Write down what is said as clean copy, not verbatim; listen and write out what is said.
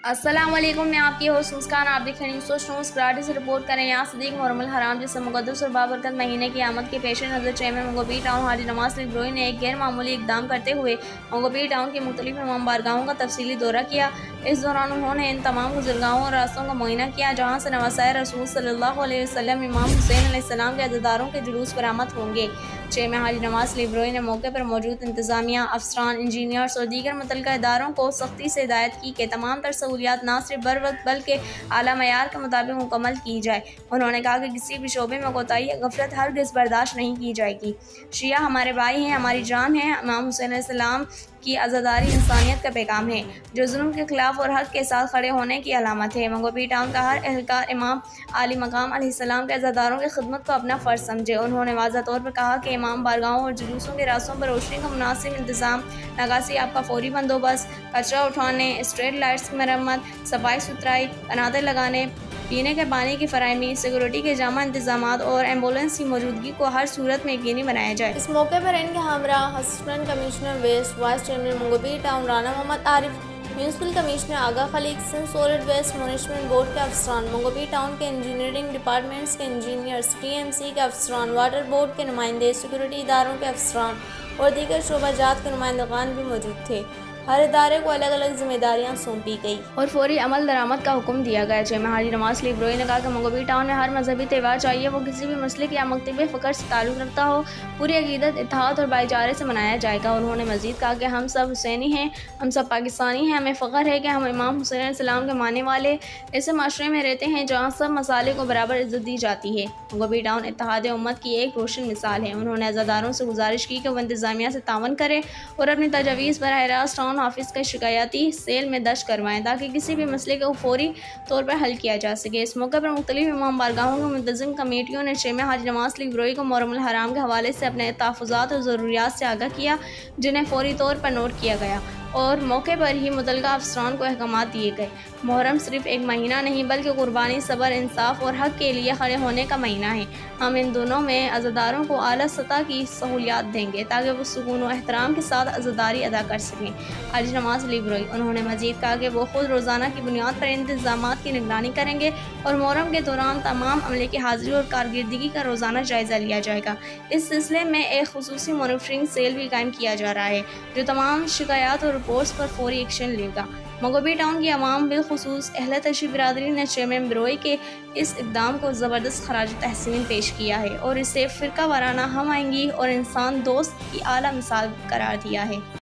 السلام علیکم، میں آپ کی ہوسٹ مسکان۔ آپ دیکھ رہے ہیں نیوز نیوز کراچی سے رپورٹ کر رہے ہیں۔ یہاں صدیق محرم الحرام جس سے مقدس اور بابرکت مہینے کی آمد کے پیش نظر چیئرمین منگو پیر ٹاؤن حاجی نواز شریف بروئی نے ایک غیر معمولی اقدام کرتے ہوئے منگو پیر ٹاؤن کی مختلف امام بارگاہوں کا تفصیلی دورہ کیا۔ اس دوران انہوں نے ان تمام گزرگاہوں اور راستوں کا معائنہ کیا جہاں سے نواسۂ رسول صلی اللہ علیہ وسلم امام حسین علیہ السلام کے عزاداروں کے جلوس برآمد ہوں گے۔ چیئرمین حاجی نواز شریف بروئی نے موقع پر موجود انتظامیہ، افسران، انجینئرز اور دیگر متعلقہ اداروں کو سختی سے ہدایت کی کہ تمام تر سہولیات نہ صرف بروقت بلکہ اعلیٰ معیار کے مطابق مکمل کی جائے۔ انہوں نے کہا کہ کسی بھی شعبے میں کوتاہی یا غفلت ہرگز برداشت نہیں کی جائے گی۔ شیعہ ہمارے بھائی ہیں، ہماری جان ہیں۔ امام حسین علیہ السلام کی عزاداری انسانیت کا پیغام ہے جو ظلم کے خلاف اور حق کے ساتھ کھڑے ہونے کی علامت ہے۔ منگو پیر ٹاؤن کا ہر اہلکار امام عالی مقام علیہ السلام کے عزاداروں کی خدمت کو اپنا فرض سمجھے۔ انہوں نے واضح طور پر کہا کہ امام بارگاہوں اور جلوسوں کے راستوں پر روشنی کا مناسب انتظام، نکاسی آب کا فوری بندوبست، کچرا اٹھانے، اسٹریٹ لائٹس کی مرمت، صفائی ستھرائی، اناطے لگانے، پینے کے پانی کی فراہمی، سیکورٹی کے جامع انتظامات اور ایمبولینس کی موجودگی کو ہر صورت میں یقینی بنایا جائے۔ اس موقع پر ان کے ہمراہ assistant commissioner west, vice chairman Mangho Pir town Rana Muhammad Arif, municipal commissioner Agha Khaliq, Sindh solid waste management board کے افسران، منگو پیر ٹاؤن کے انجینئرنگ ڈپارٹمنٹس کے انجینئرز، ٹی ایم سی کے افسران، واٹر بورڈ کے نمائندے، سیکورٹی اداروں کے افسران اور دیگر شعبہ جات کے نمائندگان بھی موجود تھے۔ ہر ادارے کو الگ الگ ذمہ داریاں سونپی گئی اور فوری عمل درآمد کا حکم دیا گیا۔ چیئرمین حاجی نواز شریف بروئی نے کہا کہ منگو پیر ٹاؤن میں ہر مذہبی تہوار چاہیے وہ کسی بھی مسلک یا مکتب فکر سے تعلق رکھتا ہو، پوری عقیدت، اتحاد اور بھائی چارے سے منایا جائے گا۔ انہوں نے مزید کہا کہ ہم سب حسینی ہیں، ہم سب پاکستانی ہیں، ہمیں فخر ہے کہ ہم امام حسین علیہ السلام کے ماننے والے ایسے معاشرے میں رہتے ہیں جہاں سب مسالک کو برابر عزت دی جاتی ہے۔ منگو پیر ٹاؤن اتحاد امت کی ایک روشن مثال ہے۔ انہوں نے عزاداروں سے گزارش کی کہ وہ انتظامیہ سے تعاون کریں اور اپنی تجاویز براہ راست ٹاؤن آفس کے شکایاتی سیل میں درج کروائیں تاکہ کسی بھی مسئلے کو فوری طور پر حل کیا جا سکے۔ اس موقع پر مختلف امام بارگاہوں کی منتظم کمیٹیوں نے چیئرمین حاجی نواز شریف بروئی کو محرم الحرام کے حوالے سے اپنے تحفظات اور ضروریات سے آگاہ کیا جنہیں فوری طور پر نوٹ کیا گیا اور موقع پر ہی متعلقہ افسران کو احکامات دیے گئے۔ محرم صرف ایک مہینہ نہیں بلکہ قربانی، صبر، انصاف اور حق کے لیے کھڑے ہونے کا مہینہ ہے۔ ہم ان دنوں میں عزاداروں کو اعلیٰ سطح کی سہولیات دیں گے تاکہ وہ سکون و احترام کے ساتھ عزاداری ادا کر سکیں۔ حاجی نواز شریف بروئی انہوں نے مزید کہا کہ وہ خود روزانہ کی بنیاد پر انتظامات کی نگرانی کریں گے اور محرم کے دوران تمام عملے کی حاضری اور کارکردگی کا روزانہ جائزہ لیا جائے گا۔ اس سلسلے میں ایک خصوصی مانیٹرنگ سیل بھی قائم کیا جا رہا ہے جو تمام شکایات اور رپورٹس پر فوری ایکشن لے گا۔ منگو پیر ٹاؤن کی عوام بالخصوص اہل تشریف برادری نے چیئرمین بروئی کے اس اقدام کو زبردست خراج تحسین پیش کیا ہے اور اسے فرقہ وارانہ ہم آہنگی اور انسان دوست کی اعلیٰ مثال قرار دیا ہے۔